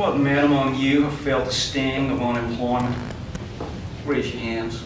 What men among you have felt the sting of unemployment? Raise your hands.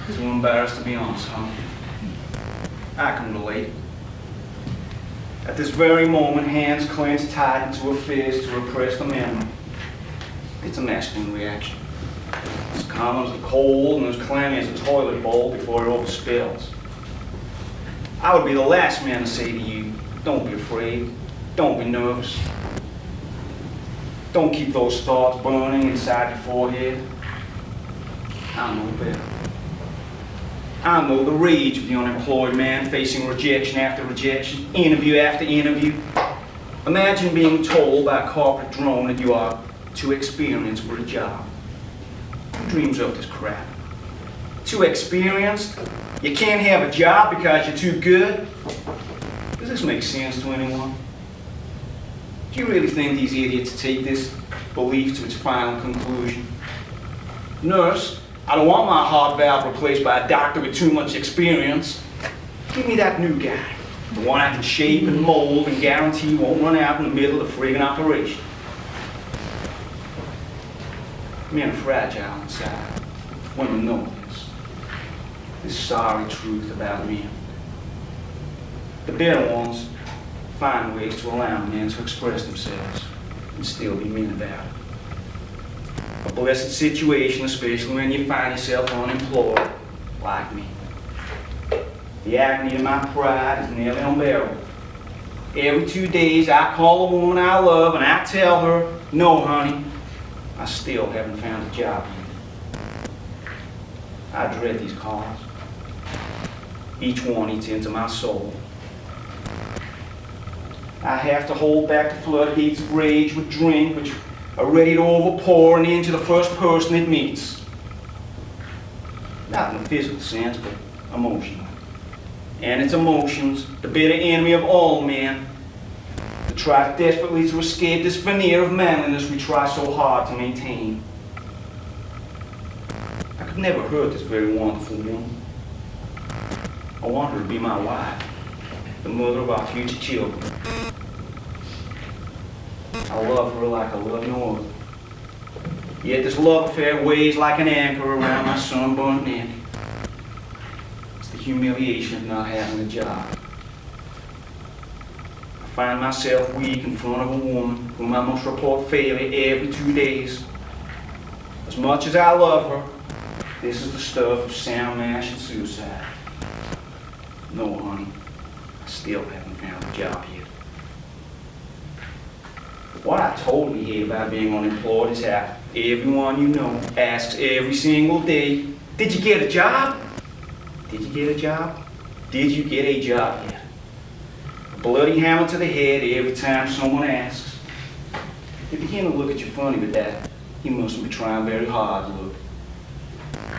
Too embarrassed to be honest, huh? I can relate. At this very moment, hands clenched tight into a fist to repress the memory. It's a masculine reaction. As common as the cold and as clammy as a toilet bowl before it overspills. I would be the last man to say to you, don't be afraid, don't be nervous. Don't keep those thoughts burning inside your forehead. I know better. I know the rage of the unemployed man facing rejection after rejection, interview after interview. Imagine being told by a corporate drone that you are too experienced for a job. Who dreams up this crap? Too experienced? You can't have a job because you're too good? Does this make sense to anyone? Do you really think these idiots take this belief to its final conclusion? Nurse, I don't want my heart valve replaced by a doctor with too much experience. Give me that new guy. The one I can shape and mold and guarantee won't run out in the middle of the friggin' operation. Men are fragile inside. Women know this sorry truth about men. The better ones find ways to allow men to express themselves and still be men about it. A blessed situation, especially when you find yourself unemployed, like me. The agony of my pride is nearly unbearable. Every 2 days I call a woman I love and I tell her, no honey, I still haven't found a job yet. I dread these calls. Each one eats into my soul. I have to hold back the floodgates of rage with drink which are ready to overpour into the first person it meets. Not in the physical sense, but emotionally. And it's emotions, the bitter enemy of all men, that try desperately to escape this veneer of manliness we try so hard to maintain. I could never hurt this very wonderful woman. I want her to be my wife, the mother of our future children. I love her like I love no other. Yet this love affair weighs like an anchor around my sunburnt neck. It's the humiliation of not having a job. I find myself weak in front of a woman whom I must report failure every 2 days. As much as I love her, this is the stuff of sound mash and suicide. No, honey, I still haven't found a job yet. What I totally hate about being unemployed is how everyone you know asks every single day, did you get a job? Did you get a job? Did you get a job yet? A bloody hammer to the head every time someone asks. They begin to look at you funny with that. You mustn't be trying very hard, look.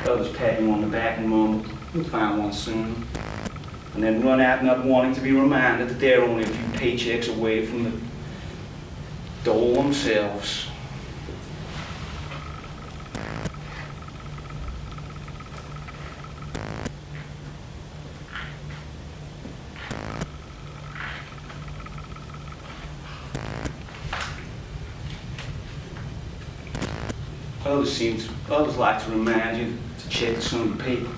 Others pat you on the back and mumble, you'll find one soon. And then run out not wanting to be reminded that they're only a few paychecks away from the dole themselves. Others like to remind you to check the Sunday paper.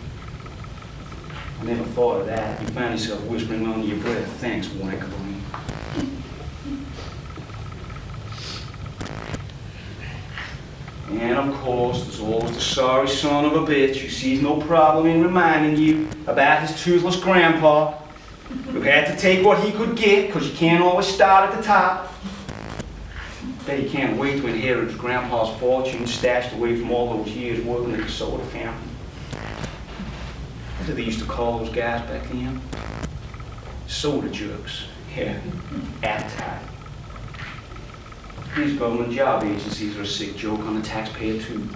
I never thought of that. You find yourself whispering under your breath, thanks, wanker. And of course, there's always the sorry son of a bitch who sees no problem in reminding you about his toothless grandpa, who had to take what he could get because you can't always start at the top. Bet he can't wait to inherit his grandpa's fortune stashed away from all those years working at the soda fountain. What did they used to call those guys back then? Soda jerks. Yeah, appetite. These government job agencies are a sick joke on the taxpayer too.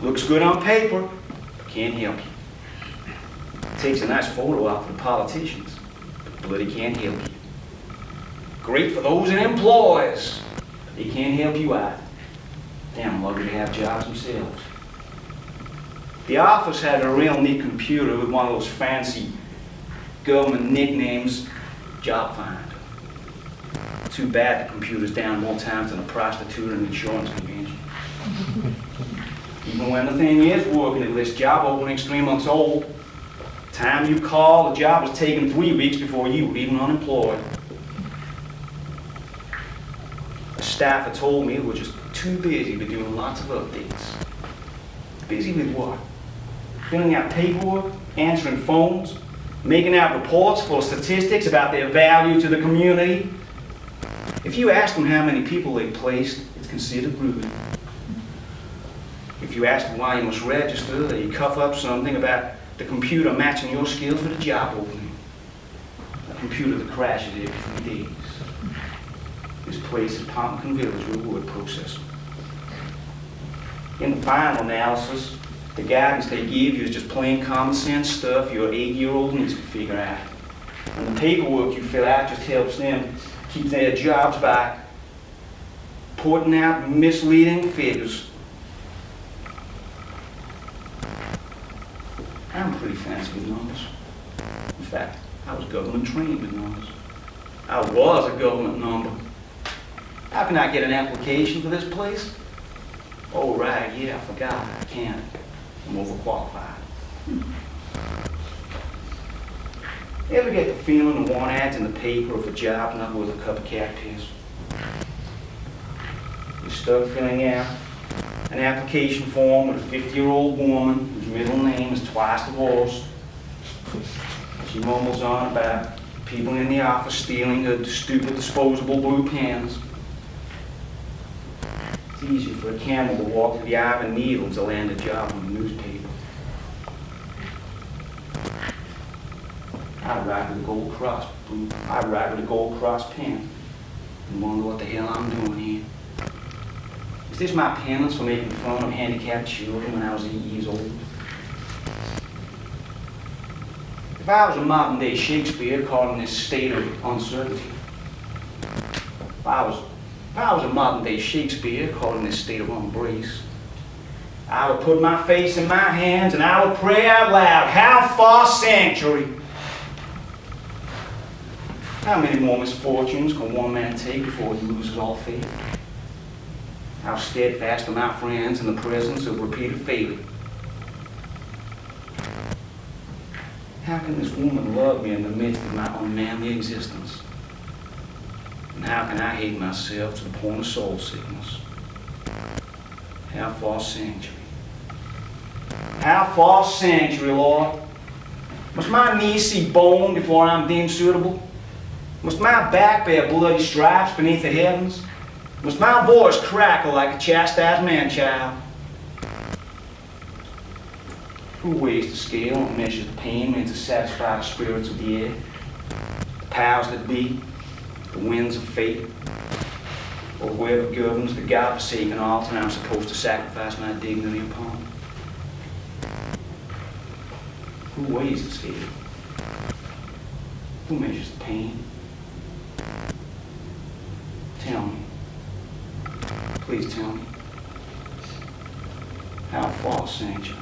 Looks good on paper, but can't help you. Takes a nice photo out for the politicians, but bloody can't help you. Great for those in employs, but they can't help you out. Damn lucky to have jobs themselves. The office had a real neat computer with one of those fancy government nicknames, Job Finder. Too bad the computer's down more times than a prostitute and an insurance convention. Even when the thing is working, it lists job openings 3 months old. Time you call, the job was taken 3 weeks before you were even unemployed. The staffer told me they were just too busy with doing lots of updates. Busy with what? Filling out paperwork, answering phones, making out reports full of statistics about their value to the community. If you ask them how many people they placed, it's considered rude. If you ask them why you must register, they cuff up something about the computer matching your skills with a job opening. A computer that crashes every 3 days. This place is Pumpkin Village with a word processor. In the final analysis, the guidance they give you is just plain common sense stuff your 8-year-old niece can figure out. And the paperwork you fill out just helps them keep their jobs by putting out misleading figures. I'm pretty fancy with numbers. In fact, I was government trained with numbers. I was a government number. How can I get an application for this place? Oh, right, yeah, I forgot. I can't. I'm overqualified. You ever get the feeling the want ads in the paper of a job not worth a cup of cat piss? You're stuck filling out an application form with a 50-year-old woman whose middle name is twice divorced. She mumbles on about people in the office stealing her stupid disposable blue pens. It's easier for a camel to walk through the eye of a needle to land a job in the newspaper. I write with a gold cross, I write with a gold cross pen and wonder what the hell I'm doing here. Is this my penance for making fun of handicapped children when I was 8 years old? If I was a modern-day Shakespeare caught in this state of uncertainty, if I was a modern-day Shakespeare caught in this state of embrace, I would put my face in my hands and I would pray out loud, how far sanctuary? How many more misfortunes can one man take before he loses all faith? How steadfast are my friends in the presence of repeated failure? How can this woman love me in the midst of my unmanly existence? And how can I hate myself to the point of soul sickness? How far sanctuary? How far sanctuary, Lord? Must my knees see bone before I'm deemed suitable? Must my back bear bloody stripes beneath the heavens? Must my voice crackle like a chastised man-child? Who weighs the scale and measures the pain meant to satisfy the spirits of the air? The powers that be, the winds of fate, or whoever governs the God-forsaken altar I'm supposed to sacrifice my dignity upon? Who weighs the scale? Who measures the pain? Tell me. Please tell me. How far sanctuary?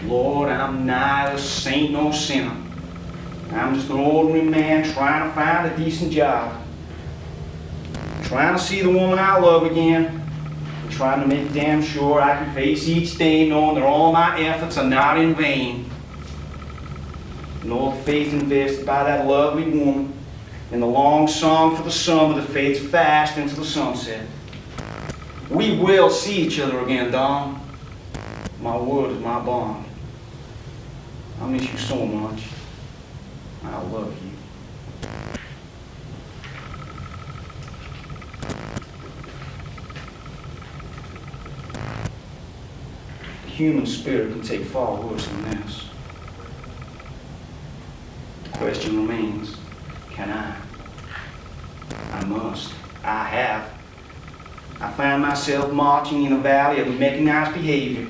Lord, I'm neither saint nor sinner. I'm just an ordinary man trying to find a decent job. Trying to see the woman I love again. Trying to make damn sure I can face each day knowing that all my efforts are not in vain. Nor the faith invested by that lovely woman in the long song for the summer that fades fast into the sunset. We will see each other again, Dawn. My word is my bond. I miss you so much. I love you. The human spirit can take far worse than this. The question remains, can I? I must. I have. I find myself marching in a valley of mechanized behavior.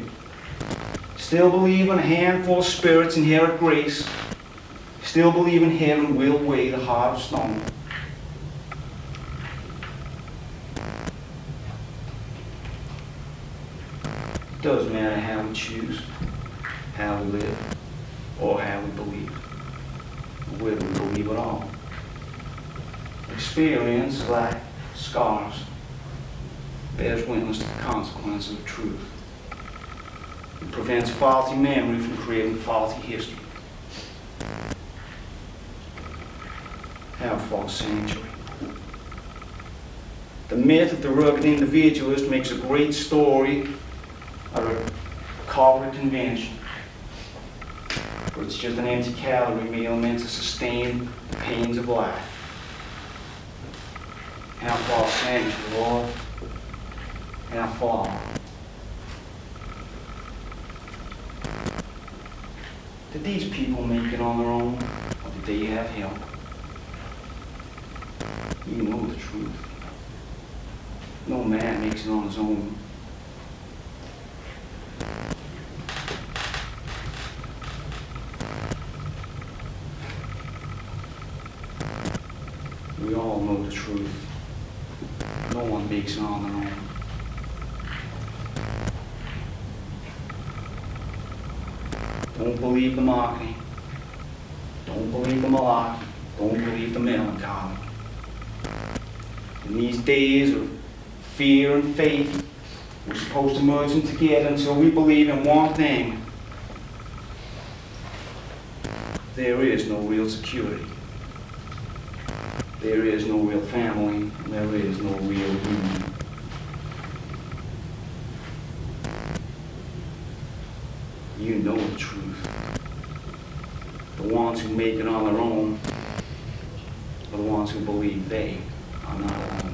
Still believe in a handful of spirits inherit grace. Still believe in heaven will weigh the heart of stone. It doesn't matter how we choose, how we live, or how we believe. whether we believe it all. Experience, like scars, bears witness to the consequences of truth. It prevents faulty memory from creating faulty history. Half-false sanctuary. The myth of the rugged individualist makes a great story out of corporate convention, but it's just an empty calorie meal meant to sustain the pains of life. Half-false sanctuary, Lord. Half-fall. Did these people make it on their own, or did they have help? You know the truth. No man makes it on his own. We all know the truth. No one makes it on their own. Don't believe the marketing. Don't believe the malarkey. Don't believe the melancholy. In these days of fear and faith, we're supposed to merge them together until we believe in one thing. There is no real security. There is no real family. And there is no real union. You know the truth. The ones who make it on their own are the ones who believe they are not alone.